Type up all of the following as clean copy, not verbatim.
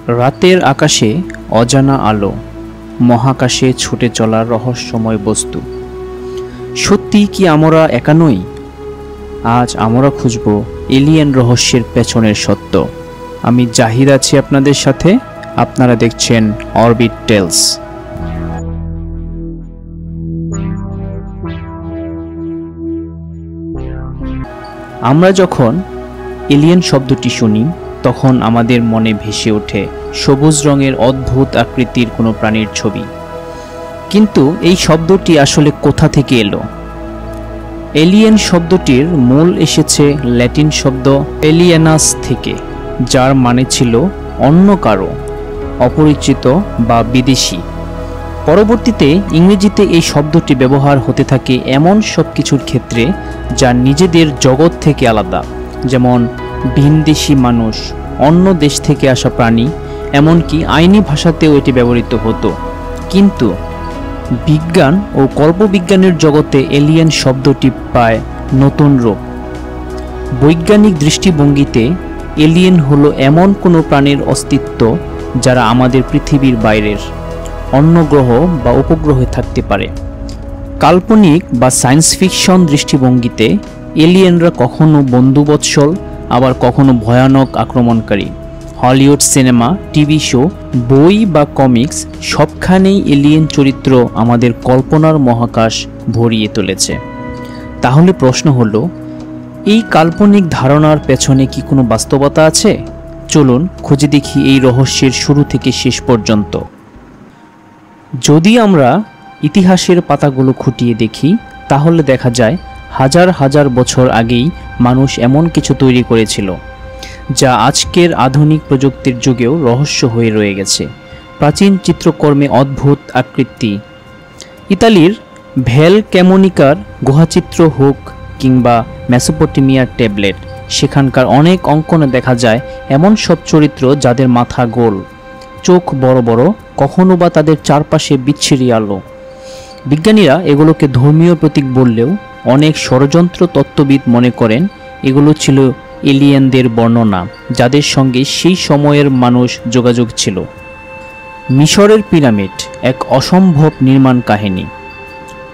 রাতের আকাশে অজানা আলো, মহাকাশে ছুটে চলা রহস্যময় বস্তু। সত্যি কি আমরা একা নই? আজ আমরা খুঁজব এলিয়েন রহস্যের পেছনের সত্য। আমি জাহিদ আছি আপনাদের সাথে। আপনারা দেখছেন অরবিট টেলস। আমরা যখন এলিয়েন শব্দটি শুনি তখন আমাদের মনে ভেসে ওঠে সবুজ রঙের অদ্ভুত আকৃতির কোনো প্রাণীর ছবি। কিন্তু এই শব্দটি আসলে কোথা থেকে এলো? এলিয়েন শব্দটির মূল এসেছে ল্যাটিন শব্দ এলিয়েনাস থেকে, যার মানে ছিল অন্য কারো, অপরিচিত বা বিদেশি। পরবর্তীতে ইংরেজিতে এই শব্দটি ব্যবহার হতে থাকে এমন সব কিছুর ক্ষেত্রে যা নিজেদের জগৎ থেকে আলাদা, যেমন ভিনদেশি মানুষ, অন্য দেশ থেকে আসা প্রাণী, এমনকি আইনি ভাষাতেও এটি ব্যবহৃত হতো। কিন্তু বিজ্ঞান ও কল্পবিজ্ঞানের জগতে এলিয়েন শব্দটি পায় নতুন রূপ। বৈজ্ঞানিক দৃষ্টিভঙ্গিতে এলিয়েন হলো এমন কোনো প্রাণীর অস্তিত্ব যারা আমাদের পৃথিবীর বাইরের, অন্য গ্রহ বা উপগ্রহে থাকতে পারে। কাল্পনিক বা সায়েন্স ফিকশন দৃষ্টিভঙ্গিতে এলিয়েনরা কখনো বন্ধুবৎসল, আবার কখনো ভয়ানক আক্রমণকারী। হলিউড সিনেমা, টিভি শো, বই বা কমিক্স সবখানেই এলিয়েন চরিত্র আমাদের কল্পনার মহাকাশ ভরিয়ে তুলেছে। তাহলে প্রশ্ন হলো, এই কাল্পনিক ধারণার পেছনে কি কোনো বাস্তবতা আছে? চলুন খুঁজে দেখি এই রহস্যের শুরু থেকে শেষ পর্যন্ত। যদি আমরা ইতিহাসের পাতাগুলো খুঁটিয়ে দেখি তাহলে দেখা যায় হাজার হাজার বছর আগেই মানুষ এমন কিছু তৈরি করেছিল যা আজকের আধুনিক প্রযুক্তির যুগেও রহস্য হয়ে রয়ে গেছে। প্রাচীন চিত্রকর্মে অদ্ভুত আকৃতি, ইতালির ভেল ক্যামোনিকার গুহাচিত্র হোক কিংবা মেসোপটেমিয়ার ট্যাবলেট, সেখানকার অনেক অঙ্কনে দেখা যায় এমন সব চরিত্র যাদের মাথা গোল, চোখ বড় বড়, কখনো বা তাদের চারপাশে বিচ্ছিরি আলো। বিজ্ঞানীরা এগুলোকে ধর্মীয় প্রতীক বললেও অনেক ষড়যন্ত্র তত্ত্ববিদ মনে করেন এগুলো ছিল এলিয়েনদের বর্ণনা, যাদের সঙ্গে সেই সময়ের মানুষ যোগাযোগ ছিল। মিশরের পিরামিড এক অসম্ভব নির্মাণ কাহিনী।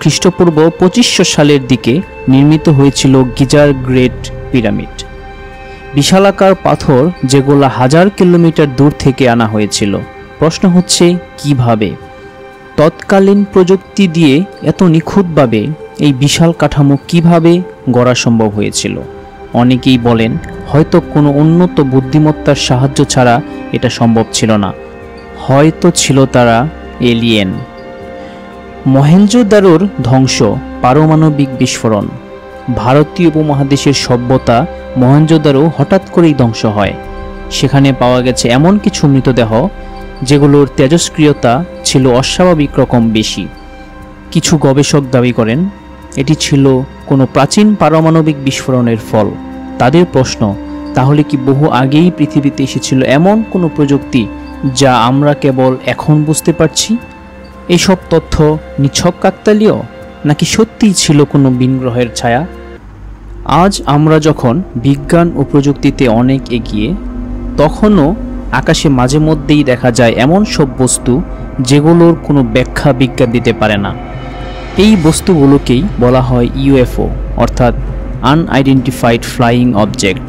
খ্রিস্টপূর্ব 2500 সালের দিকে নির্মিত হয়েছিল গিজার গ্রেট পিরামিড। বিশালাকার পাথর যেগুলো হাজার কিলোমিটার দূর থেকে আনা হয়েছিল। প্রশ্ন হচ্ছে, কিভাবে? তৎকালীন প্রযুক্তি দিয়ে এত নিখুঁতভাবে এই বিশাল কাঠামো কিভাবে গড়া সম্ভব হয়েছিল? অনেকেই বলেন হয়তো কোনো উন্নত বুদ্ধিমত্তার সাহায্য ছাড়া এটা সম্ভব ছিল না, হয়তো ছিল তারা এলিয়েন। মহেঞ্জোদারোর ধ্বংস, পারমাণবিক বিস্ফোরণ। ভারতীয় উপমহাদেশের সভ্যতা মহেঞ্জোদারো হঠাৎ করেই ধ্বংস হয়। সেখানে পাওয়া গেছে এমন কিছু মৃতদেহ যেগুলোর তেজস্ক্রিয়তা ছিল অস্বাভাবিক রকম বেশি। কিছু গবেষক দাবি করেন এটি ছিল কোনো প্রাচীন পারমাণবিক বিস্ফোরণের ফল। তাদের প্রশ্ন, তাহলে কি বহু আগেই পৃথিবীতে এসেছিল এমন কোনো প্রযুক্তি যা আমরা কেবল এখন বুঝতে পারছি? এইসব তথ্য নিছক কাকতালীয়, নাকি সত্যিই ছিল কোনো ভিনগ্রহের ছায়া? আজ আমরা যখন বিজ্ঞান ও প্রযুক্তিতে অনেক এগিয়ে, তখনও আকাশে মাঝে মধ্যেই দেখা যায় এমন সব বস্তু যেগুলোর কোনো ব্যাখ্যা বিজ্ঞান দিতে পারে না। এই বস্তুগুলোকেই বলা হয় ইউএফও, অর্থাৎ আনআইডেন্টিফাইড ফ্লাইং অবজেক্ট।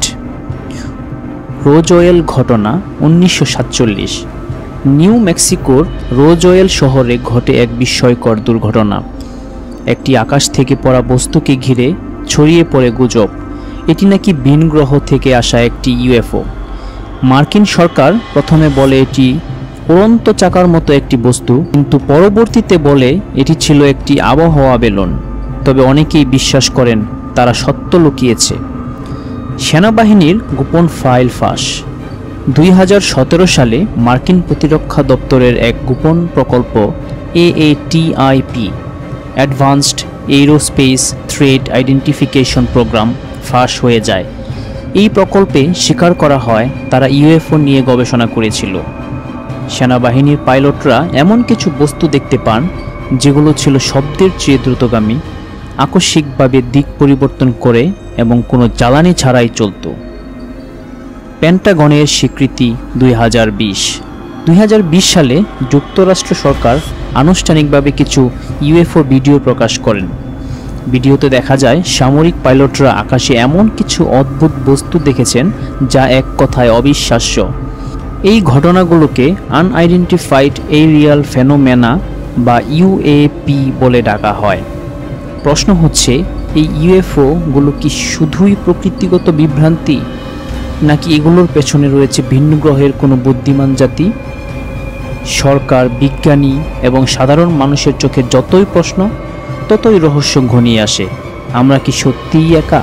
রোজওয়েল ঘটনা 1947। নিউ মেক্সিকোর রোজওয়েল শহরে ঘটে এক বিস্ময়কর দুর্ঘটনা। একটি আকাশ থেকে পড়া বস্তুকে ঘিরে ছড়িয়ে পড়ে গুজব এটি নাকি ভিন গ্রহ থেকে আসা একটি ইউএফও। মার্কিন সরকার প্রথমে বলে এটি উড়ন্ত চাকার মতো একটি বস্তু, কিন্তু পরবর্তীতে বলে এটি ছিল একটি আবহাওয়া বেলুন। তবে অনেকেই বিশ্বাস করেন তারা সত্য লুকিয়েছে। সেনাবাহিনীর গোপন ফাইল ফাঁস। 2017 সালে মার্কিন প্রতিরক্ষা দপ্তরের এক গোপন প্রকল্প AATIP, advanced aerospace threat identification program, ফাঁস হয়ে যায়। এই প্রকল্পে স্বীকার করা হয় তারা ইউএফও নিয়ে গবেষণা করেছিল। সেনাবাহিনীর পাইলটরা এমন কিছু বস্তু দেখতে পান যেগুলো ছিল শব্দের চেয়ে দ্রুতগামী, আকস্মিকভাবে দিক পরিবর্তন করে এবং কোনো জ্বালানি ছাড়াই চলত। পেন্টাগনের স্বীকৃতি 2020। 2020 সালে যুক্তরাষ্ট্র সরকার আনুষ্ঠানিকভাবে কিছু ইউএফও ভিডিও প্রকাশ করেন। ভিডিওতে দেখা যায় সামরিক পাইলটরা আকাশে এমন কিছু অদ্ভুত বস্তু দেখেছেন যা এক কথায় অবিশ্বাস্য। এই ঘটনাগুলোকে আনআইডেন্টিফাইড এরিয়াল ফেনোমেনা বা ইউএপি বলে ডাকা হয়। প্রশ্ন হচ্ছে, এই ইউএফওগুলো কি শুধুই প্রকৃতিগত বিভ্রান্তি, নাকি এগুলোর পেছনে রয়েছে ভিন্ন গ্রহের কোনো বুদ্ধিমান জাতি? সরকার, বিজ্ঞানী এবং সাধারণ মানুষের চোখে যতই প্রশ্ন, ততই রহস্য ঘনিয়ে আসে। আমরা কি সত্যিই একা?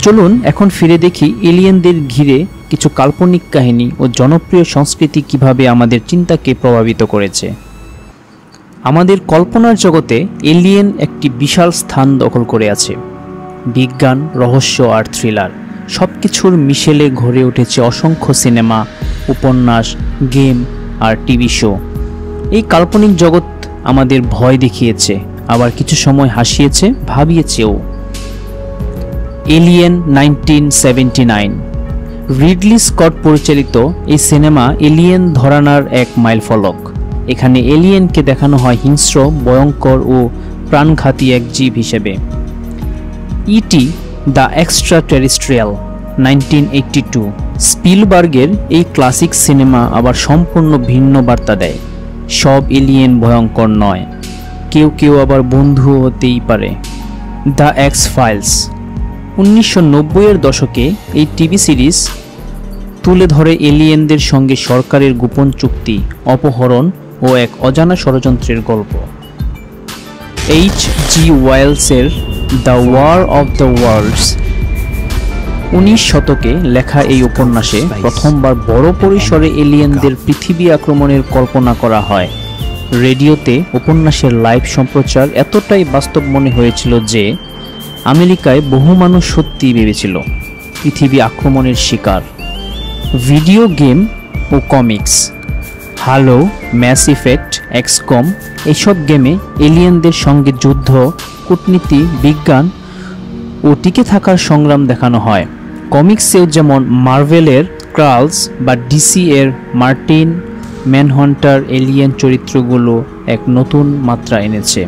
চলুন এখন ফিরে দেখি এলিয়েনদের ঘিরে কিছু কাল্পনিক কাহিনী ও জনপ্রিয় সংস্কৃতি কিভাবে আমাদের চিন্তাকে প্রভাবিত করেছে। আমাদের কল্পনার জগতে এলিয়েন একটি বিশাল স্থান দখল করে আছে। বিজ্ঞান, রহস্য আর থ্রিলার সব কিছুর মিশেলে গড়ে উঠেছে অসংখ্য সিনেমা, উপন্যাস, গেম আর টিভি শো। এই কাল্পনিক জগৎ আমাদের ভয় দেখিয়েছে, আবার কিছু সময় হাসিয়েছে, ভাবিয়েছেও। এলিয়েন 1979 রিডলি স্কট পরিচালিত এই সিনেমা এলিয়েন ধরানার এক মাইলফলক। এখানে এলিয়েনকে দেখানো হয় হিংস্র, ভয়ঙ্কর ও প্রাণঘাতী এক জীব হিসেবে। ইটি দ্য এক্সট্রা টেরিস্ট্রিয়াল 1982 স্পিলবার্গের এই ক্লাসিক সিনেমা আবার সম্পূর্ণ ভিন্ন বার্তা দেয়। সব এলিয়েন ভয়ঙ্কর নয়, কেউ কেউ আবার বন্ধু হতেই পারে। দ্য এক্স ফাইলস 1990-এর দশকে এই টিভি সিরিজ তুলে ধরে এলিয়েনদের সঙ্গে সরকারের গোপন চুক্তি, অপহরণ ও এক অজানা ষড়যন্ত্রের গল্প। H.G. ওয়েলসের the war of the worlds 19 শতকে লেখা এই উপন্যাসে প্রথমবার বড় পরিসরে এলিয়েনদের পৃথিবী আক্রমণের কল্পনা করা হয়। রেডিওতে উপন্যাসের লাইভ সম্প্রচার এতটাই বাস্তব মনে হয়েছিল যে আমেরিকায় বহু মানুষ সত্যিই ভেবেছিল পৃথিবী আক্রমণের শিকার। ভিডিও গেম ও কমিক্স, হ্যালো, ম্যাস ইফেক্ট, এক্সকম এইসব গেমে এলিয়েনদের সঙ্গে যুদ্ধ, কূটনীতি, বিজ্ঞান ও টিকে থাকার সংগ্রাম দেখানো হয়। কমিক্সেও যেমন মার্ভেলের ক্রালস বা ডিসি এর মার্টিন ম্যানহান্টার এলিয়েন চরিত্রগুলো এক নতুন মাত্রা এনেছে।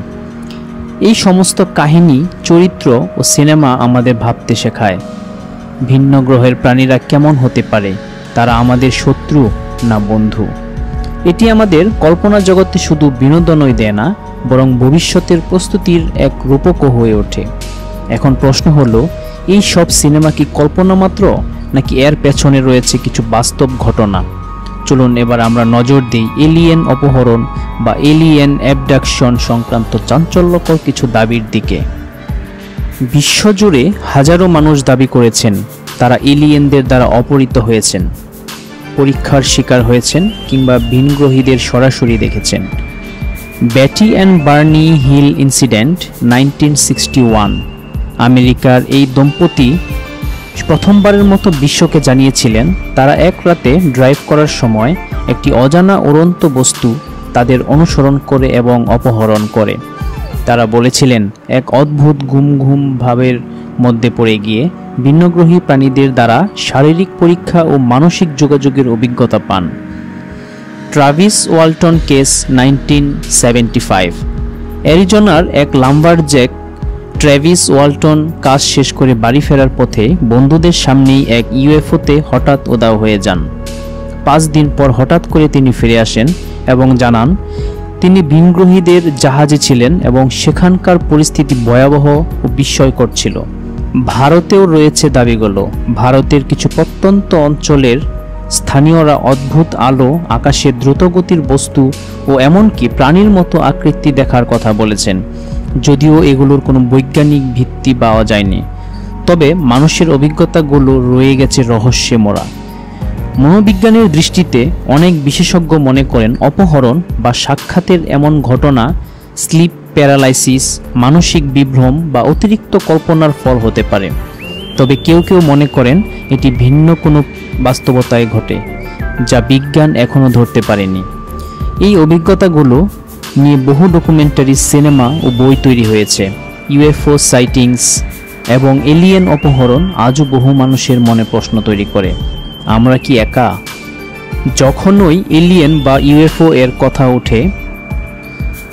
এই সমস্ত কাহিনী, চরিত্র ও সিনেমা আমাদের ভাবতে শেখায় ভিন্ন গ্রহের প্রাণীরা কেমন হতে পারে, তারা আমাদের শত্রু না বন্ধু। এটি আমাদের কল্পনা জগতে শুধু বিনোদনই দেয় না, বরং ভবিষ্যতের প্রস্তুতির এক রূপকও হয়ে ওঠে। এখন প্রশ্ন হলো, এই সব সিনেমা কি কল্পনা মাত্র, নাকি এর পেছনে রয়েছে কিছু বাস্তব ঘটনা? চলুন এবার আমরা নজর দিই এলিয়েন অপহরণ বা এলিয়েন অ্যাবডাকশন সংক্রান্ত চাঞ্চল্যকর কিছু দাবির দিকে। বিশ্বজুড়ে হাজারো মানুষ দাবি করেছেন তারা এলিয়েনদের দ্বারা অপহৃত হয়েছেন, পরীক্ষার শিকার হয়েছেন কিংবা ভিনগ্রহীদের সরাসরি দেখেছেন। ব্যাটি অ্যান্ড বার্নি হিল ইনসিডেন্ট 1961 আমেরিকার এই দম্পতি প্রথমবারের মতো বিশ্বকে জানিয়েছিলেন তারা এক রাতে ড্রাইভ করার সময় একটি অজানা উড়ন্ত বস্তু তাদের অনুসরণ করে এবং অপহরণ করে। তারা বলেছিলেন এক অদ্ভুত ঘুম ভাবের মধ্যে পড়ে গিয়ে ভিন্নগ্রহী প্রাণীদের দ্বারা শারীরিক পরীক্ষা ও মানসিক যোগাযোগের অভিজ্ঞতা পান। ট্রাভিস ওয়ালটন কেস 1975 অ্যারিজোনার এক লাম্বারজ্যাক ট্রেভিস ওয়ালটন কাজ শেষ করে বাড়ি ফেরার পথে বন্ধুদের সামনেই এক ইউএফওতে হঠাৎ উধাও হয়ে যান। 5 দিন পর হঠাৎ করে তিনি ফিরে আসেন এবং জানান তিনি ভিনগ্রহীদের জাহাজে ছিলেন এবং সেখানকার পরিস্থিতি ভয়াবহ ও বিস্ময়কর ছিল। ভারতেও রয়েছে দাবিগুলো। ভারতের কিছু প্রত্যন্ত অঞ্চলের স্থানীয়রা অদ্ভুত আলো, আকাশে দ্রুতগতির বস্তু ও এমনকি প্রাণীর মতো আকৃতি দেখার কথা বলেছেন, যদিও এগুলোর কোনো বৈজ্ঞানিক ভিত্তি পাওয়া যায়নি। তবে মানুষের অভিজ্ঞতাগুলো রয়ে গেছে রহস্যে মোড়া। মনোবিজ্ঞানের দৃষ্টিতে অনেক বিশেষজ্ঞ মনে করেন অপহরণ বা সাক্ষাতের এমন ঘটনা স্লিপ প্যারালাইসিস, মানসিক বিভ্রম বা অতিরিক্ত কল্পনার ফল হতে পারে। তবে কেউ কেউ মনে করেন এটি ভিন্ন কোনো বাস্তবতায় ঘটে, যা বিজ্ঞান এখনও ধরতে পারেনি। এই অভিজ্ঞতাগুলো নিয়ে বহু ডকুমেন্টারি, সিনেমা ও বই তৈরি হয়েছে। ইউএফও সাইটিংস এবং এলিয়েন অপহরণ আজও বহু মানুষের মনে প্রশ্ন তৈরি করে, আমরা কি একা? যখনই এলিয়েন বা ইউএফও এর কথা ওঠে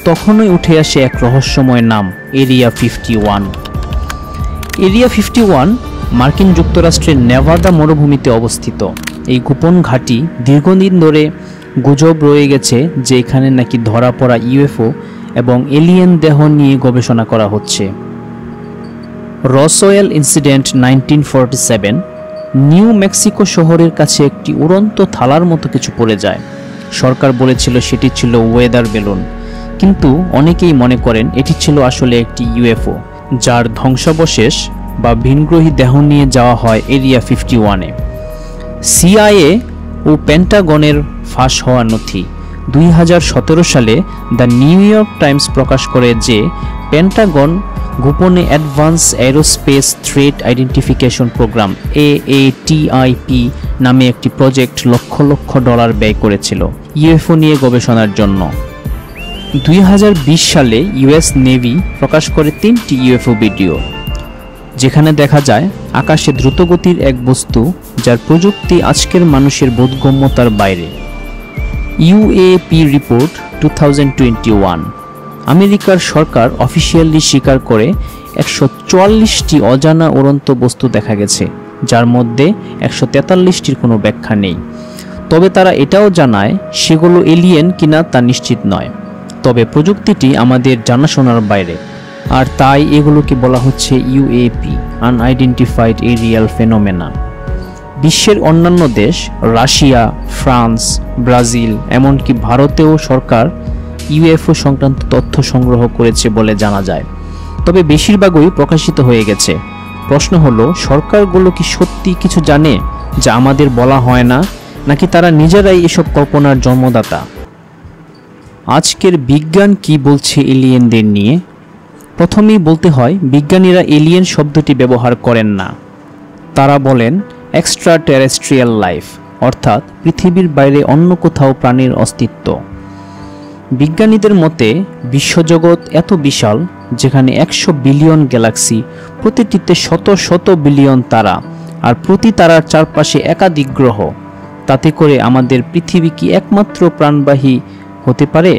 তখনই উঠে আসে এক রহস্যময় নাম, এরিয়া 51। এরিয়া 51 মার্কিন যুক্তরাষ্ট্রের নেভাদা মরুভূমিতে অবস্থিত। এই গোপন ঘাঁটি দীর্ঘদিন ধরে গুজব রয়ে গেছে যে এখানে নাকি ধরা পড়া ইউএফও এবং এলিয়েন দেহ নিয়ে গবেষণা করা হচ্ছে। রসওয়েল ইনসিডেন্ট 1947, নিউ মেক্সিকো শহরের কাছে একটি উড়ন্ত থালার মতো কিছু পড়ে যায়। সরকার বলেছিল সেটি ছিল ওয়েদার বেলুন, কিন্তু অনেকেই মনে করেন এটি ছিল আসলে একটি ইউএফও, যার ধ্বংসাবশেষ বা ভিনগ্রহী দেহ নিয়ে যাওয়া হয় এরিয়া 51-এ। সিআইএ ও পেন্টাগনের ফাঁস হওয়া নথি 2017 সালে দ্য নিউ ইয়র্ক টাইমস প্রকাশ করে যে পেন্টাগন গোপনে advance aerospace threat identification program AATIP নামে একটি প্রজেক্ট লক্ষ লক্ষ ডলার ব্যয় করেছিল ইউএফও নিয়ে গবেষণার জন্য। 2020 সালে ইউএস নেভি প্রকাশ করে 3টি ইউএফও ভিডিও, যেখানে দেখা যায় আকাশে দ্রুতগতির এক বস্তু যার প্রযুক্তি আজকের মানুষের বোধগম্যতার বাইরে। ইউএপি রিপোর্ট 2021, আমেরিকার সরকার অফিসিয়ালি স্বীকার করে 144টি অজানা উড়ন্ত বস্তু দেখা গেছে, যার মধ্যে 143টির কোনো ব্যাখ্যা নেই। তবে তারা এটাও জানায় সেগুলো এলিয়েন কিনা তা নিশ্চিত নয়, তবে প্রযুক্তিটি আমাদের জানাশোনার বাইরে, আর তাই এগুলোকে বলা হচ্ছে ইউএপি, আনআইডেন্টিফাইড এরিয়াল ফেনোমেনা। বিশ্বের অন্যান্য দেশ, রাশিয়া, ফ্রান্স, ব্রাজিল, এমনকি ভারতেও সরকার ইউএফও সংক্রান্ত তথ্য সংগ্রহ করেছে বলে জানা যায়, তবে বেশিরভাগই প্রকাশিত হয়ে গেছে। প্রশ্ন হলো, সরকারগুলো কি সত্যি কিছু জানে যা আমাদের বলা হয় না, নাকি তারা নিজেরাই এসব কল্পনার জন্মদাতা? আজকের বিজ্ঞান কি বলছে এলিয়েনদের নিয়ে? প্রথমেই বলতে হয়, বিজ্ঞানীরা এলিয়েন শব্দটি ব্যবহার করেন না। তারা বলেন এক্সট্রা টেরেস্ট্রিয়াল লাইফ, অর্থাৎ পৃথিবীর বাইরে অন্য কোথাও প্রাণীর অস্তিত্ব। বিজ্ঞানীদের মতে বিশ্বজগৎ এত বিশাল, যেখানে 100 বিলিয়ন গ্যালাক্সি, প্রতিটিতে শত শত বিলিয়ন তারা, আর প্রতি তারার চারপাশে একাধিক গ্রহ। তাতে করে আমাদের পৃথিবী কি একমাত্র প্রাণবাহী হতে পারে?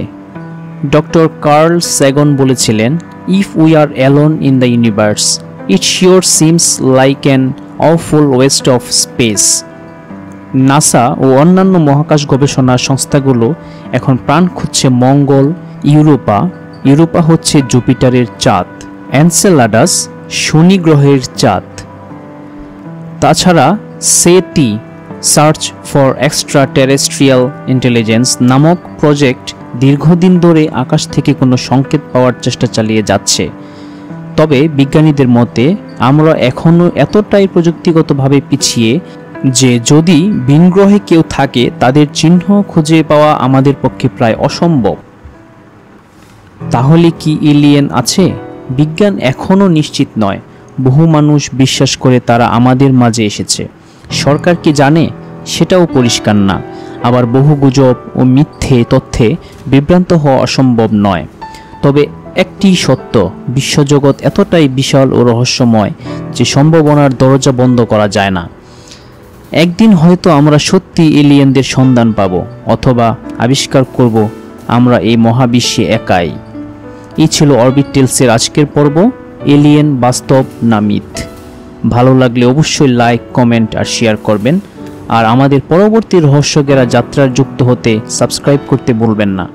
ডক্টর কার্ল স্যাগন বলেছিলেন, if we are alone in the universe, it sure seems like an awful waste of space। NASA ও অন্যান্য মহাকাশ গবেষণা সংস্থাগুলো এখন প্রাণ খুঁজছে মঙ্গল, ইউরোপা হচ্ছে জুপিটারের চাঁদ, এনসেলাডাস শনি গ্রহের চাঁদ। তাছাড়া সেটি, search for extra terrestrial intelligence নামক প্রজেক্ট দীর্ঘদিন ধরে আকাশ থেকে কোনো সংকেত পাওয়ার চেষ্টা চালিয়ে যাচ্ছে। তবে বিজ্ঞানীদের মতে আমরা এখনও এতটাই প্রযুক্তিগতভাবে পিছিয়ে যে যদি ভিনগ্রহে কেউ থাকে তাদের চিহ্ন খুঁজে পাওয়া আমাদের পক্ষে প্রায় অসম্ভব। তাহলে কি এলিয়েন আছে? বিজ্ঞান এখনও নিশ্চিত নয়। বহু মানুষ বিশ্বাস করে তারা আমাদের মাঝে এসেছে। সরকার কি জানে? সেটাও পরিষ্কার না। আবার বহু গুজব ও মিথ্যে তথ্যে বিভ্রান্ত হওয়া অসম্ভব নয়। তবে একটি সত্য, বিশ্বজগৎ এতটাই বিশাল ও রহস্যময় যে সম্ভাবনার দরজা বন্ধ করা যায় না। একদিন হয়তো আমরা সত্যি এলিয়েনদের সন্ধান পাব, অথবা আবিষ্কার করব আমরা এই মহাবিশ্বে একাই। এই ছিল অরবিট টেলসের আজকের পর্ব, এলিয়েন বাস্তব না মিথ। ভালো লাগলে অবশ্যই লাইক, কমেন্ট আর শেয়ার করবেন, আর আমাদের পরবর্তী রহস্যকেরা যাত্রার যুক্ত হতে সাবস্ক্রাইব করতে ভুলবেন না।